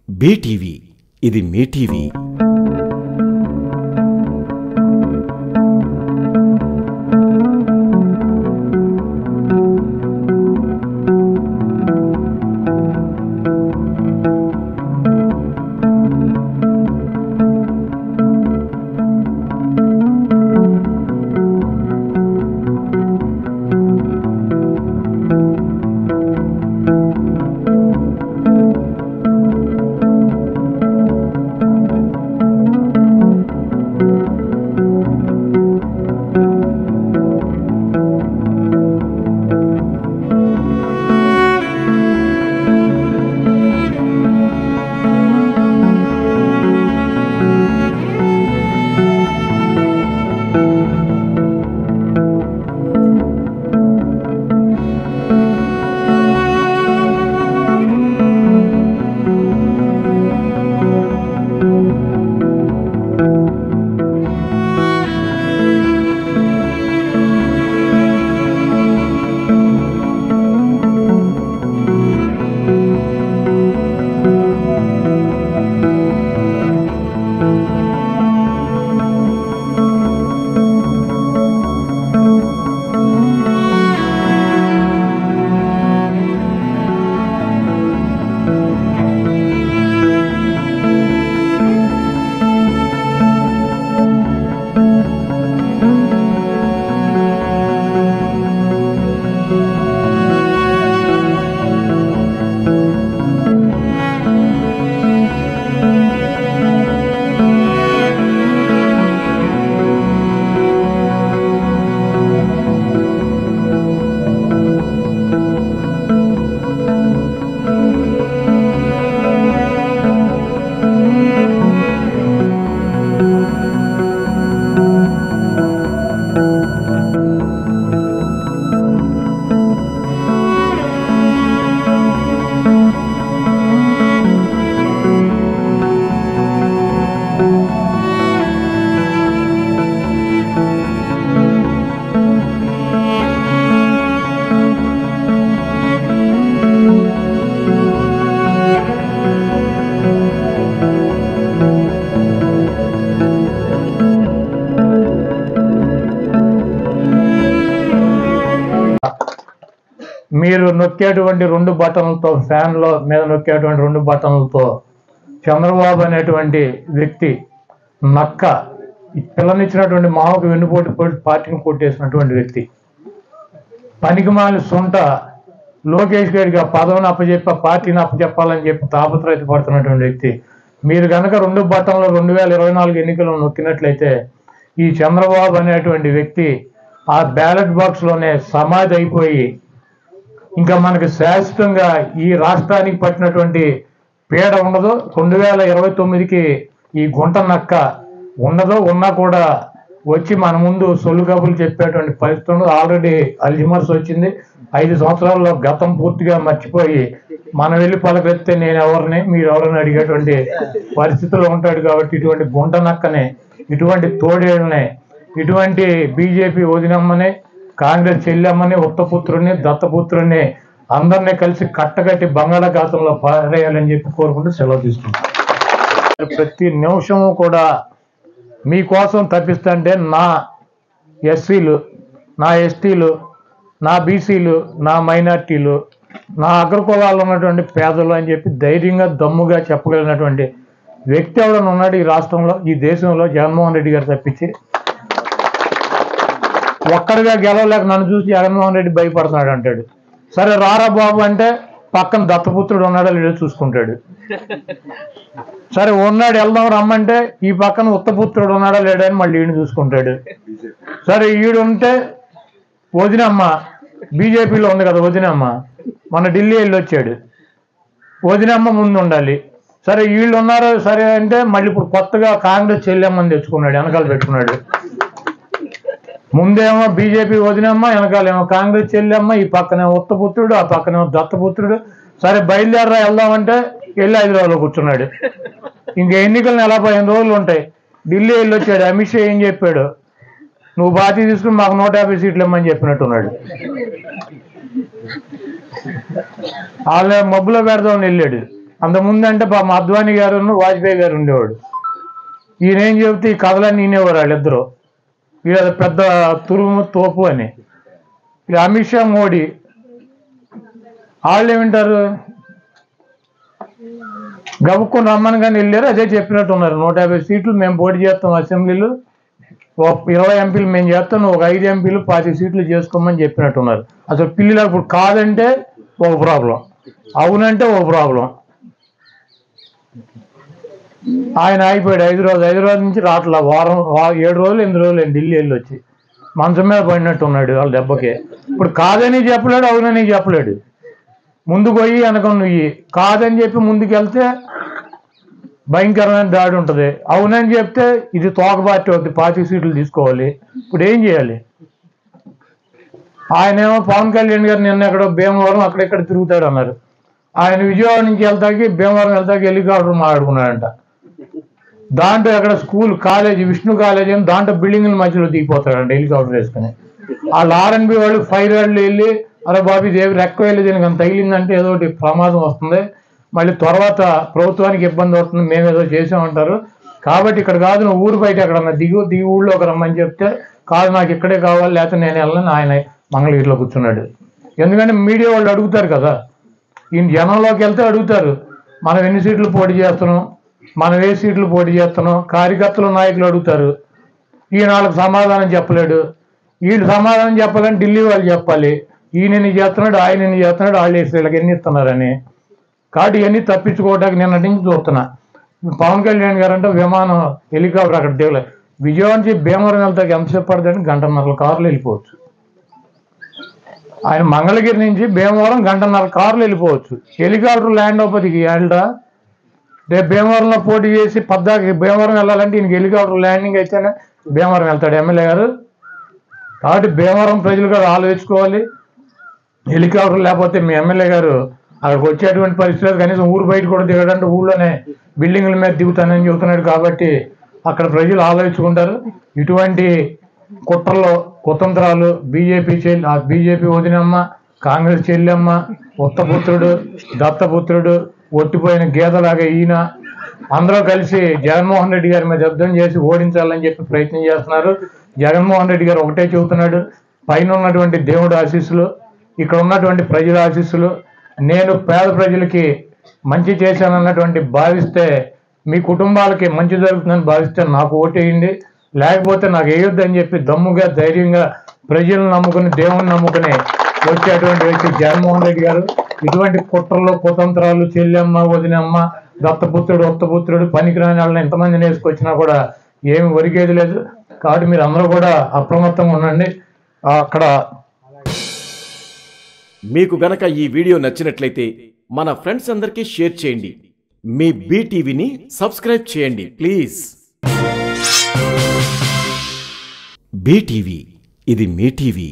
BTV, ఇది మీ TV. మీరు నొక్కేటువంటి 2 బటన్లతో, ఫ్యాన్లో మీద నొక్కేటువంటి 2 బటన్లతో చంద్రబాబు అనేటువంటి వ్యక్తి నక్క పిల్లనిచ్చినటువంటి మామకు వెన్నుపోటు పార్టీని కొట్టేసినటువంటి వ్యక్తి, పనికిమాలి సొంట లోకేష్ గారికి ఆ పదవిని అప్పచెప్పి పార్టీని అప్పచెప్పాలని చెప్పి తాపత్రయత పడుతున్నటువంటి వ్యక్తి. మీరు కనుక 2 బటన్లు 2024 ఎన్నికల్లో నొక్కినట్లయితే ఈ చంద్రబాబు అనేటువంటి వ్యక్తి ఆ బ్యాలెట్ బాక్స్లోనే సమాధి అయిపోయి ఇంకా మనకి శాశ్వతంగా ఈ రాష్ట్రానికి పట్టినటువంటి పీడ ఉండదు. 2029కి ఈ గుంట నక్క ఉండదు, ఉన్నా కూడా వచ్చి మన ముందు సొల్లు కబుర్లు చెప్పేటువంటి పరిస్థితి ఉండదు. ఆల్రెడీ అల్జిమర్స్ వచ్చింది. 5 సంవత్సరాల్లో గతం పూర్తిగా మర్చిపోయి మనం వెళ్ళి పలకెత్తే నేను ఎవరిని మీరు ఎవరిని అడిగేటువంటి పరిస్థితుల్లో ఉంటాడు. కాబట్టి ఇటువంటి గుంట నక్కనే, ఇటువంటి తోడేళ్ళనే, ఇటువంటి బీజేపీ వదినమ్మని, కాంగ్రెస్ చెల్లెమ్మని, ఉత్తపుత్రుని, దత్తపుత్రుని అందరినీ కలిసి కట్టగట్టి బంగాళాఖాతంలో పారేయాలని చెప్పి కోరుకుంటూ సెలవు తీసుకుంటాం. ప్రతి నిమిషము కూడా మీకోసం తప్పిస్తుంటే నా ఎస్సీలు, నా ఎస్టీలు, నా బీసీలు, నా మైనార్టీలు, నా అగ్రకులాల్లో ఉన్నటువంటి పేదలు అని చెప్పి ధైర్యంగా దమ్ముగా చెప్పగలిగినటువంటి వ్యక్తి ఎవరైనా ఉన్నాడు ఈ రాష్ట్రంలో, ఈ దేశంలో? జగన్మోహన్ రెడ్డి గారు తప్పించి ఒక్కడిగా గెలవలేక నన్ను చూసి జగన్మోహన్ రెడ్డి భయపడుతున్నాడు అంటాడు. సరే రారా బాబు అంటే పక్కన దత్తపుత్రుడు ఉన్నాడో లేదో చూసుకుంటాడు. సరే ఉన్నాడు వెళ్దాం రమ్మంటే ఈ పక్కన ఉత్తపుత్రుడు ఉన్నాడా లేడా అని మళ్ళీ ఈయన చూసుకుంటాడు. సరే ఈడు ఉంటే వదినమ్మ బీజేపీలో ఉంది కదా, వదినమ్మ మన ఢిల్లీ వెళ్ళి వచ్చాడు, వదినమ్మ ముందు ఉండాలి. సరే వీళ్ళు ఉన్నారు సరే అంటే మళ్ళీ ఇప్పుడు కొత్తగా కాంగ్రెస్ చెల్లెమ్మని తెచ్చుకున్నాడు, వెనకాల పెట్టుకున్నాడు. ముందేమో బీజేపీ వదినమ్మ, వెనకాలేమో కాంగ్రెస్ చెల్లెమ్మ, ఈ పక్కనే ఉత్తపుత్రుడు, ఆ పక్కనేమో దత్తపుత్రుడు. సరే బయలుదేరరా వెళ్దామంటే వెళ్ళి హైదరాబాద్లో కూర్చున్నాడు. ఇంకా ఎన్నికలు 15 రోజులు ఉంటాయి. ఢిల్లీ వెళ్ళి వచ్చాడు. అమిత్ షా ఏం చెప్పాడు? నువ్వు బాధ్యత తీసుకుని మాకు 150 సీట్లు ఇమ్మని చెప్పినట్టున్నాడు. వాళ్ళ మబ్బులో పెడదామని వెళ్ళాడు. అంతకుముందు అంటే మా అద్వానీ గారు వాజ్పేయి గారు ఉండేవాడు. ఈయన ఏం చెబితే ఈ కథలన్నీ వినేవారు వాళ్ళిద్దరూ. వీళ్ళ పెద్ద తురుము తోపు అని. ఇలా అమిత్ షా మోడీ వాళ్ళు ఏమింటారు? గబుక్కుని రమ్మని కానీ వెళ్ళారు. అదే చెప్పినట్టున్నారు, 150 సీట్లు మేము పోటీ చేస్తాం అసెంబ్లీలో, 20 ఎంపీలు మేము చేస్తాం, ఒక 5 ఎంపీలు 40 సీట్లు చేసుకోమని చెప్పినట్టున్నారు. అసలు పిల్లలు ఇప్పుడు కాదంటే ఒక ప్రాబ్లం, అవునంటే ఒక ప్రాబ్లం. ఆయన ఆగిపోయాడు హైదరాబాద్ నుంచి రాట్లా. 7 రోజులు 8 రోజులు ఢిల్లీ వెళ్ళి వచ్చి మంచం మీద పడినట్టు ఉన్నాడు వాళ్ళ దెబ్బకి. ఇప్పుడు కాదని చెప్పలేడు, అవునని చెప్పలేడు. ముందుకు పోయి వెనక నువ్వు కాదని చెప్పి ముందుకు వెళ్తే భయంకరమైన దాడి ఉంటుంది, అవునని చెప్తే ఇది తోక పార్టీ అవుతుంది, 40 సీట్లు తీసుకోవాలి. ఇప్పుడు ఏం చేయాలి? ఆయనేమో పవన్ కళ్యాణ్ గారు నిన్న ఎక్కడో భీమవరం అక్కడెక్కడ తిరుగుతాడు అన్నారు. ఆయన విజయవాడ నుంచి వెళ్తాకి భీమవరం వెళ్తాకి హెలికాప్టర్ మాట్లాడుకున్నాడంట. దాంట్లో ఎక్కడ స్కూల్ కాలేజీ విష్ణు కాలేజీ అని దాంట్లో బిల్డింగ్ల మధ్యలో దిగిపోతాడంట హెలికాప్టర్ వేసుకుని. వాళ్ళు ఆర్ఎన్బి వాళ్ళు ఫైర్ వాళ్ళు వెళ్ళి అరే బాబు దేవి రెక్క వెళ్ళి దీనికి అంత తగిలిందంటే ఏదో ఒకటి ప్రమాదం వస్తుంది, మళ్ళీ తర్వాత ప్రభుత్వానికి ఇబ్బంది అవుతుంది, మేము ఏదో చేసామంటారు. కాబట్టి ఇక్కడ కాదు, నువ్వు ఊరు బయట ఎక్కడన్నా దిగి ఊళ్ళోకి రమ్మని చెప్తే కాదు నాకు ఇక్కడే కావాలి లేకపోతే నేను వెళ్ళను. ఆయన మంగళగిరిలో కూర్చున్నాడు. ఎందుకంటే మీడియా వాళ్ళు అడుగుతారు కదా, ఈయన జనంలోకి వెళ్తే అడుగుతారు మనం ఎన్ని సీట్లు పోటీ చేస్తున్నాం, మనం ఏ సీట్లు పోటీ చేస్తున్నాం, కార్యకర్తలు నాయకులు అడుగుతారు. ఈయన వాళ్ళకి సమాధానం చెప్పలేడు. వీళ్ళు సమాధానం చెప్పాలని ఢిల్లీ వాళ్ళు చెప్పాలి, ఈయన ఎన్ని చేస్తున్నాడు ఆయన ఎన్ని చేస్తున్నాడు వాళ్ళు వీళ్ళకి ఎన్ని ఇస్తున్నారని. కాబట్టి ఇవన్నీ తప్పించుకోవడానికి నిన్నటి నుంచి చూస్తున్నా. పవన్ కళ్యాణ్ గారు అంటే విమానం హెలికాప్టర్ అక్కడ దిగలే. విజయవాడ నుంచి భీమవరం వెళ్తాకి ఎంతసేపు పడుతుందంటే 1.5 కార్లు వెళ్ళిపోవచ్చు. ఆయన మంగళగిరి నుంచి భీమవరం 1.5 కార్లు వెళ్ళిపోవచ్చు. హెలికాప్టర్ ల్యాండ్ అవ్వదికి వెళ్ళడా? రేపు భీమవరంలో పోటీ చేసి పద్దాకి భీమవరం వెళ్ళాలంటే ఈయనకి హెలికాప్టర్ ల్యాండింగ్ అయితేనే భీమవరం వెళ్తాడు ఎమ్మెల్యే గారు. కాబట్టి భీమవరం ప్రజలు కూడా ఆలోచించుకోవాలి. హెలికాప్టర్ లేకపోతే మీ ఎమ్మెల్యే గారు అక్కడికి వచ్చేటువంటి పరిస్థితులు, కనీసం ఊరు బయట కూడా దిగడంటే ఊళ్ళోనే బిల్డింగ్ల మీద దిగుతానని చెబుతున్నాడు. కాబట్టి అక్కడ ప్రజలు ఆలోచించుకుంటారు. ఇటువంటి కుట్రలో కుతంత్రాలు బీజేపీ వదినమ్మ, కాంగ్రెస్ చెల్లెమ్మ, ఉత్తపుత్రుడు, దత్తపుత్రుడు, ఒట్టిపోయిన గీతలాగా ఈయన అందరూ కలిసి జగన్మోహన్ రెడ్డి గారి మీద యుద్ధం చేసి ఓడించాలని చెప్పి ప్రయత్నం చేస్తున్నారు. జగన్మోహన్ రెడ్డి గారు ఒకటే చెబుతున్నాడు, పైన ఉన్నటువంటి దేవుడు ఆశీస్సులు, ఇక్కడ ఉన్నటువంటి ప్రజల ఆశీస్సులు, నేను పేద ప్రజలకి మంచి చేశానన్నటువంటి భావిస్తే, మీ కుటుంబాలకి మంచి జరుగుతుందని భావిస్తే నాకు ఓటేయండి, లేకపోతే నాకు వేయొద్దని చెప్పి దమ్ముగా ధైర్యంగా ప్రజలను నమ్ముకుని దేవుని నమ్ముకుని వచ్చేటువంటి వ్యక్తి జగన్మోహన్ రెడ్డి గారు. ఇటువంటి కుట్రలు కుతంత్రాలు చెల్లెమ్మ వదినమ్మ దత్తపుత్రుడు ఉత్తపుత్రుడు పనికిరాని వాళ్ళని ఎంతమందిని వేసుకొచ్చినా కూడా ఏమి ఒరిగేది లేదు. కాబట్టి మీరు అందరూ కూడా అప్రమత్తంగా ఉండండి. అక్కడ మీకు గనక ఈ వీడియో నచ్చినట్లయితే మన ఫ్రెండ్స్ అందరికీ షేర్ చేయండి. మీ బీటీవీని సబ్స్క్రైబ్ చేయండి ప్లీజ్. బీటీవీ ఇది మీ టీవీ.